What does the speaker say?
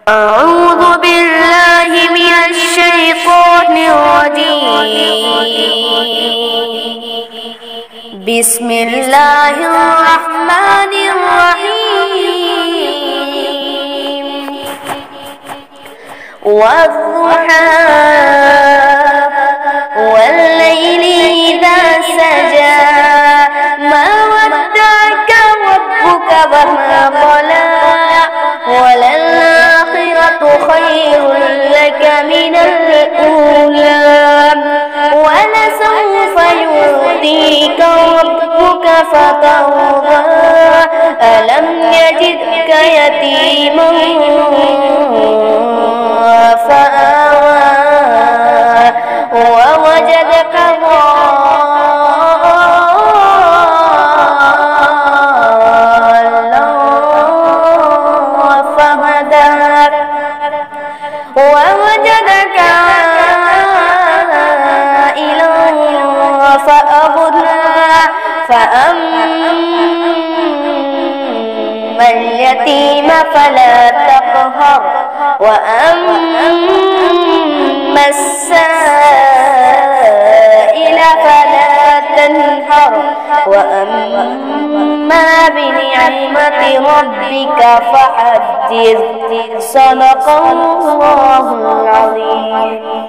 أعوذ بالله من الشيطان الرجيم. بسم الله الرحمن الرحيم. والضحى والليل إذا سجى ما ودعك ربك وما قلى وللآخرة خير لك من الأولى ولسوف يعطيك ربك فترضى ألم يجدك يتيما فآوى ووجدك ضالا فهدى ووجدك عائلا فأغنى فأما اليتيم فلا تقهر وأما السائل فلا تنهر وأما بنعمة ربك فحدث. صدق الله العظيم.